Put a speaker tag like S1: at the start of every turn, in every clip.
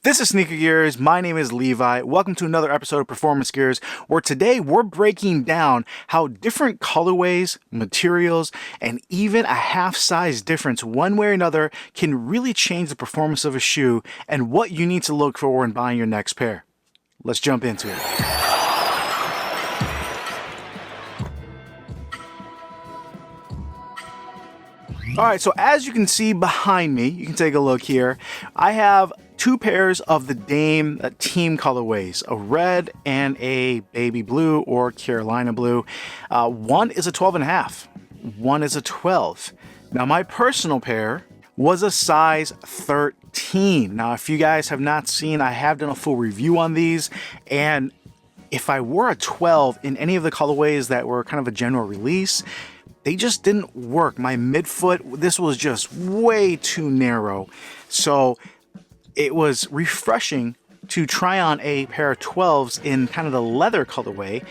S1: This is Sneaker Gears. My name is Levi. Welcome to another episode of Performance Gears, where today we're breaking down how different colorways, materials, and even a half size difference one way or another can really change the performance of a shoe and what you need to look for when buying your next pair. Let's jump into it. Alright, so as you can see behind me, you can take a look here, I have two pairs of the Dame team colorways, a red and a baby blue or Carolina blue. One is a 12.5, one is a 12. Now my personal pair was a size 13. Now if you guys have not seen, I have done a full review on these, and if I wore a 12 in any of the colorways that were kind of a general release, they just didn't work. My midfoot, this was just way too narrow. So it was refreshing to try on a pair of 12s in kind of the leather colorway,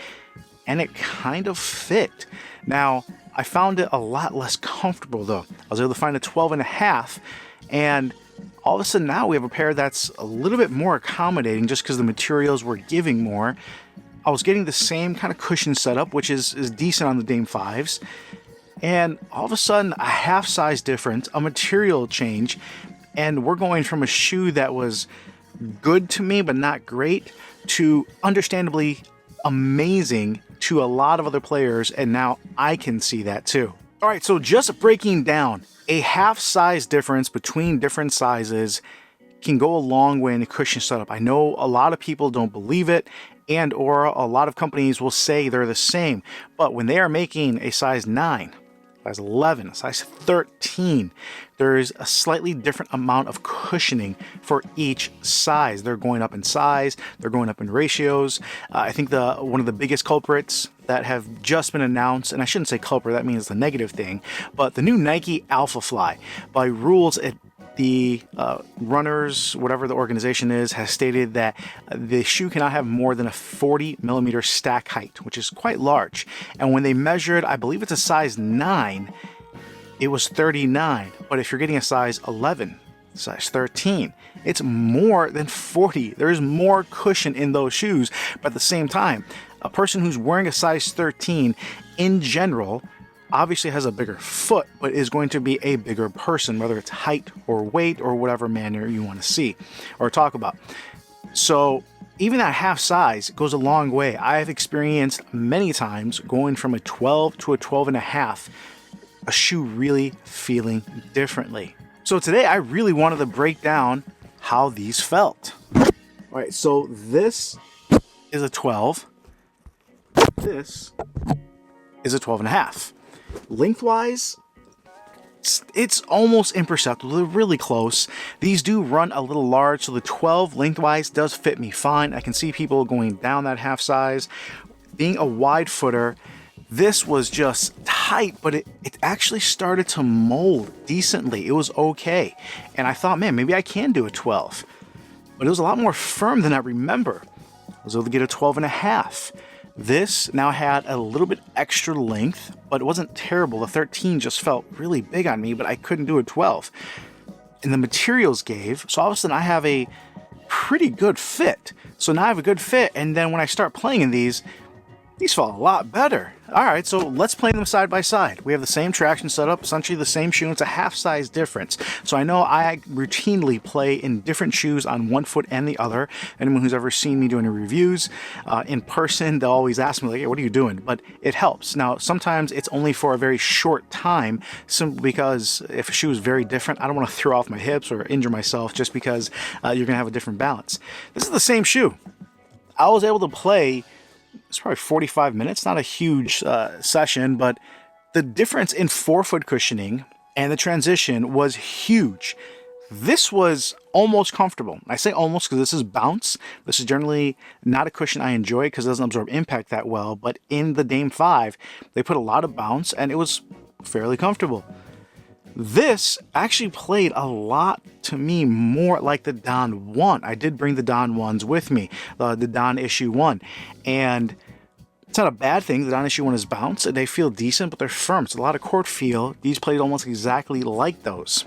S1: and it kind of fit. Now, I found it a lot less comfortable though. I was able to find a 12.5, and all of a sudden now we have a pair that's a little bit more accommodating just because the materials were giving more. I was getting the same kind of cushion setup, which is decent on the Dame 5s. And all of a sudden, a half size difference, a material change, and we're going from a shoe that was good to me but not great to understandably amazing to a lot of other players, and now I can see that too. All right, so just breaking down, a half size difference between different sizes can go a long way in a cushion setup. I know a lot of people don't believe it, and or a lot of companies will say they're the same, but when they are making a size 9, size 11, size 13, there's a slightly different amount of cushioning for each size. They're going up in size, they're going up in ratios. I think one of the biggest culprits that have just been announced, and I shouldn't say culprit, that means the negative thing, but the new Nike Alpha Fly. By rules, the runners, whatever the organization is, has stated that the shoe cannot have more than a 40 millimeter stack height, which is quite large. And when they measured, I believe it's a size 9, it was 39. But if you're getting a size 11, size 13, it's more than 40. There's more cushion in those shoes. But at the same time, a person who's wearing a size 13 in general obviously has a bigger foot, but is going to be a bigger person, whether it's height or weight or whatever manner you want to see or talk about. So even that half size goes a long way. I've experienced many times going from a 12 to a 12.5, a shoe really feeling differently. So today I really wanted to break down how these felt. All right, so this is a 12. This is a 12.5. Lengthwise, it's almost imperceptible. They're really close. These do run a little large, so the 12 lengthwise does fit me fine. I can see people going down that half size. Being a wide footer, this was just tight, but it actually started to mold decently. It was okay. And I thought, man, maybe I can do a 12. But it was a lot more firm than I remember. I was able to get a 12.5. This now had a little bit extra length, but it wasn't terrible. The 13 just felt really big on me, but I couldn't do a 12. And the materials gave, so all of a sudden I have a pretty good fit. So now I have a good fit, and then when I start playing in these felt a lot better. All right, so let's play them side by side. We have the same traction setup, essentially the same shoe. It's a half size difference. So I know I routinely play in different shoes on one foot and the other. Anyone who's ever seen me doing reviews in person, they'll always ask me, like, hey, what are you doing? But it helps. Now, sometimes it's only for a very short time, simply because if a shoe is very different, I don't want to throw off my hips or injure myself just because you're going to have a different balance. This is the same shoe. I was able to play, it's probably 45 minutes, not a huge session, but the difference in forefoot cushioning and the transition was huge. This was almost comfortable. I say almost because this is bounce. This is generally not a cushion I enjoy because it doesn't absorb impact that well, but in the Dame 5, they put a lot of bounce and it was fairly comfortable. This actually played a lot to me more like the Don 1. I did bring the Don 1s with me, the Don Issue 1. And it's not a bad thing. The Don Issue 1 is bounce, and they feel decent, but they're firm. It's a lot of court feel. These played almost exactly like those.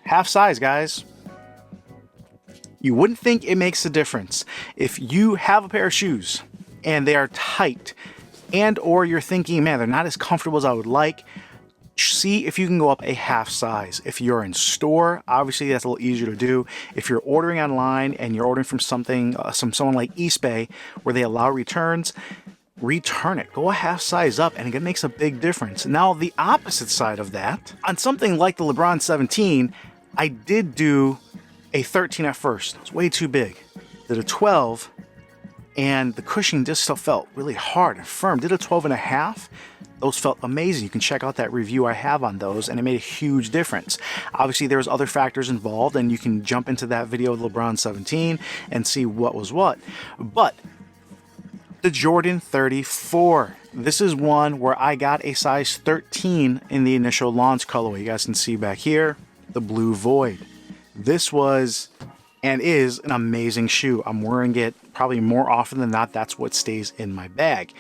S1: Half size, guys. You wouldn't think it makes a difference. If you have a pair of shoes and they are tight, and or you're thinking, man, they're not as comfortable as I would like, see if you can go up a half size. If you're in store, obviously that's a little easier to do. If you're ordering online and you're ordering from someone like eBay where they allow returns, return it. Go a half size up, and it makes a big difference. Now, the opposite side of that, on something like the LeBron 17, I did do a 13 at first. It was way too big. Did a 12, and the cushioning just still felt really hard and firm. Did a 12 and a half. Those felt amazing. You can check out that review I have on those, and it made a huge difference. Obviously, there was other factors involved, and you can jump into that video of LeBron 17 and see what was what. But the Jordan 34. This is one where I got a size 13 in the initial launch colorway. You guys can see back here, the Blue Void. This was and is an amazing shoe. I'm wearing it probably more often than not. That's what stays in my bag.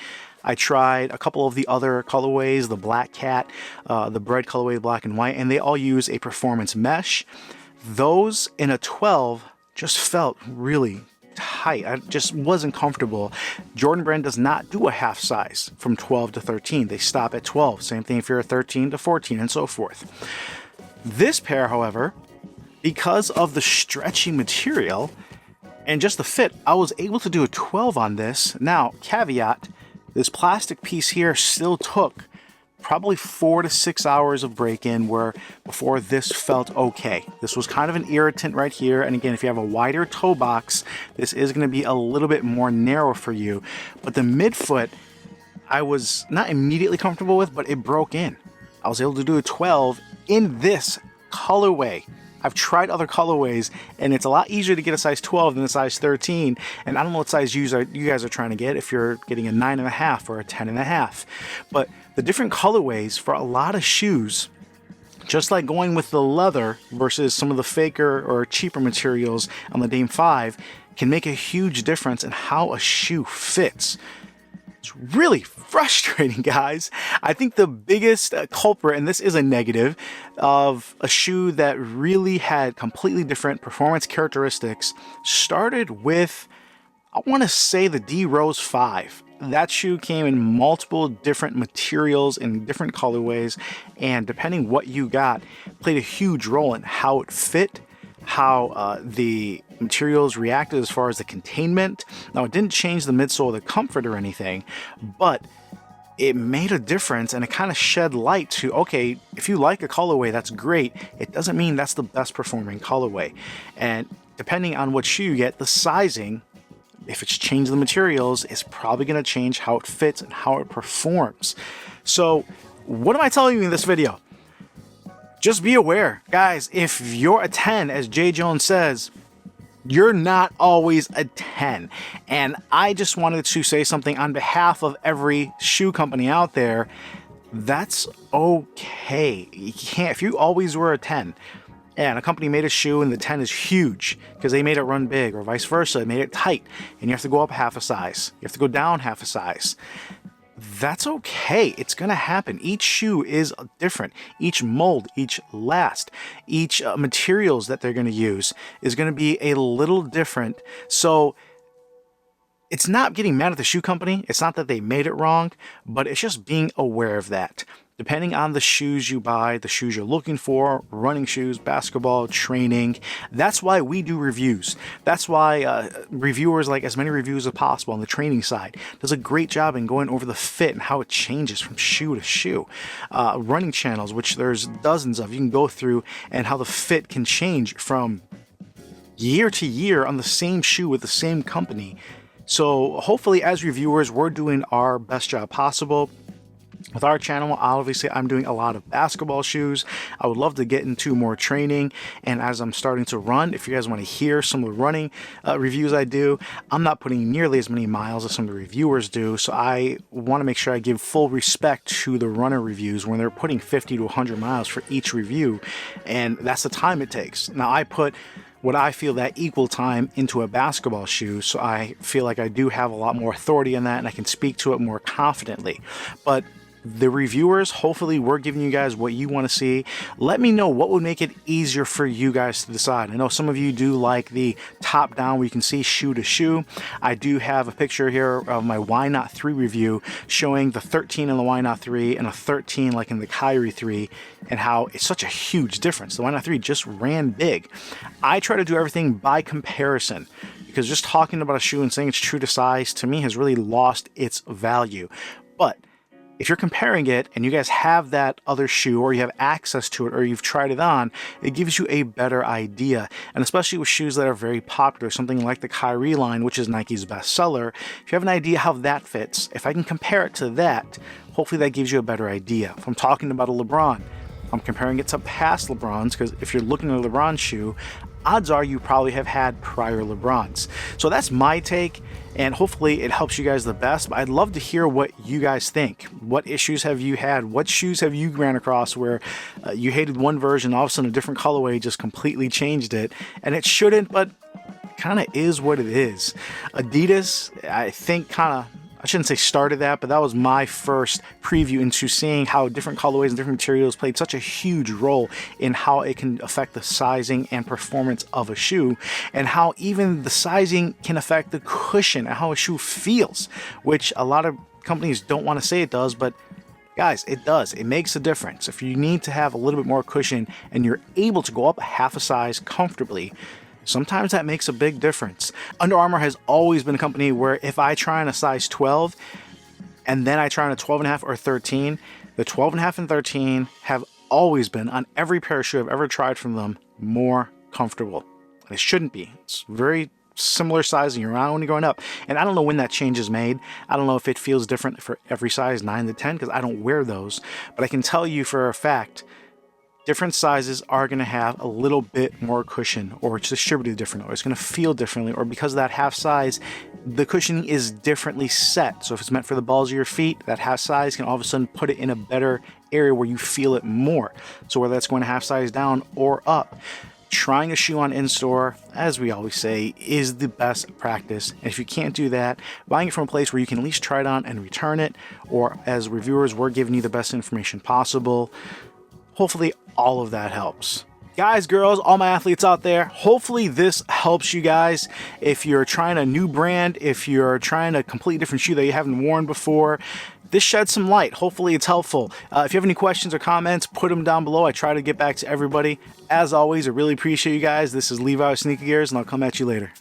S1: I tried a couple of the other colorways, the Black Cat, the Bread colorway, black and white, and they all use a performance mesh. Those in a 12 just felt really tight. I just wasn't comfortable. Jordan Brand does not do a half size from 12 to 13. They stop at 12. Same thing if you're a 13 to 14 and so forth. This pair, however, because of the stretchy material and just the fit, I was able to do a 12 on this. Now, caveat, this plastic piece here still took probably 4 to 6 hours of break-in, where before this felt okay. This was kind of an irritant right here. And again, if you have a wider toe box, this is going to be a little bit more narrow for you. But the midfoot, I was not immediately comfortable with, but it broke in. I was able to do a 12 in this colorway. I've tried other colorways, and it's a lot easier to get a size 12 than a size 13. And I don't know what size you guys are trying to get, if you're getting a 9.5 or a 10.5. But the different colorways for a lot of shoes, just like going with the leather versus some of the faker or cheaper materials on the Dame 5, can make a huge difference in how a shoe fits. It's really frustrating, guys. I think the biggest culprit, and this is a negative, of a shoe that really had completely different performance characteristics started with, I want to say, the D Rose 5. That shoe came in multiple different materials and different colorways, and depending what you got, played a huge role in how it fit, how the materials reacted as far as the containment. Now, it didn't change the midsole of the comfort or anything, but it made a difference, and it kind of shed light to, okay, if you like a colorway, that's great. It doesn't mean that's the best performing colorway. And depending on what shoe you get, the sizing, if it's changed the materials, is probably going to change how it fits and how it performs. So what am I telling you in this video? Just be aware, guys, if you're a 10, as Jay Jones says, you're not always a 10. And I just wanted to say something on behalf of every shoe company out there. That's okay. You can't, if you always were a 10 and a company made a shoe and the 10 is huge because they made it run big, or vice versa, it made it tight, and you have to go up half a size, you have to go down half a size, that's okay. It's going to happen. Each shoe is different. Each mold, each last, each materials that they're going to use is going to be a little different. So it's not getting mad at the shoe company. It's not that they made it wrong, but it's just being aware of that. Depending on the shoes you buy, the shoes you're looking for, running shoes, basketball, training, that's why we do reviews. That's why reviewers, like as many reviews as possible on the training side, does a great job in going over the fit and how it changes from shoe to shoe. Running channels, which there's dozens of, you can go through, and how the fit can change from year to year on the same shoe with the same company. So hopefully as reviewers, we're doing our best job possible. With our channel, obviously, I'm doing a lot of basketball shoes. I would love to get into more training. And as I'm starting to run, if you guys want to hear some of the running reviews I do, I'm not putting nearly as many miles as some of the reviewers do. So I want to make sure I give full respect to the runner reviews when they're putting 50 to 100 miles for each review. And that's the time it takes. Now, I put what I feel that equal time into a basketball shoe, so I feel like I do have a lot more authority in that, and I can speak to it more confidently. But The reviewers, hopefully we're giving you guys what you want to see. Let me know what would make it easier for you guys to decide. I know some of you do like the top down where you can see shoe to shoe. I do have a picture here of my Why Not 3 review showing the 13 in the Why Not 3 and a 13 like in the Kyrie 3, and how it's such a huge difference. The Why Not 3 just ran big. I try to do everything by comparison, because just talking about a shoe and saying it's true to size to me has really lost its value. But if you're comparing it and you guys have that other shoe, or you have access to it, or you've tried it on, it gives you a better idea. And especially with shoes that are very popular, something like the Kyrie line, which is Nike's bestseller, if you have an idea how that fits, if I can compare it to that, hopefully that gives you a better idea. If I'm talking about a LeBron, I'm comparing it to past LeBrons, because if you're looking at a LeBron shoe, odds are you probably have had prior LeBrons. So that's my take, and hopefully it helps you guys the best. But I'd love to hear what you guys think. What issues have you had? What shoes have you ran across where you hated one version, all of a sudden a different colorway just completely changed it? And it shouldn't, but kind of is what it is. Adidas, I think I shouldn't say started that, but that was my first preview into seeing how different colorways and different materials played such a huge role in how it can affect the sizing and performance of a shoe, and how even the sizing can affect the cushion and how a shoe feels, which a lot of companies don't want to say it does, but guys, it does. It makes a difference. If you need to have a little bit more cushion and you're able to go up half a size comfortably, sometimes that makes a big difference. Under Armour has always been a company where if I try on a size 12 and then I try on a 12.5 or 13, the 12.5 and 13 have always been, on every pair of shoe I've ever tried from them, more comfortable. And it shouldn't be. It's very similar sizing. You're not only going up. And I don't know when that change is made. I don't know if it feels different for every size 9 to 10, because I don't wear those. But I can tell you for a fact, different sizes are going to have a little bit more cushion, or it's distributed differently, or it's going to feel differently, or because of that half size, the cushioning is differently set. So if it's meant for the balls of your feet, that half size can all of a sudden put it in a better area where you feel it more. So whether that's going to half size down or up, trying a shoe on in-store, as we always say, is the best practice. And if you can't do that, buying it from a place where you can at least try it on and return it, or as reviewers, we're giving you the best information possible. Hopefully all of that helps. Guys, girls, all my athletes out there, hopefully this helps you guys. If you're trying a new brand, if you're trying a completely different shoe that you haven't worn before, this sheds some light. Hopefully it's helpful. If you have any questions or comments, put them down below. I try to get back to everybody. As always, I really appreciate you guys. This is Levi with Sneaker Gears, and I'll come at you later.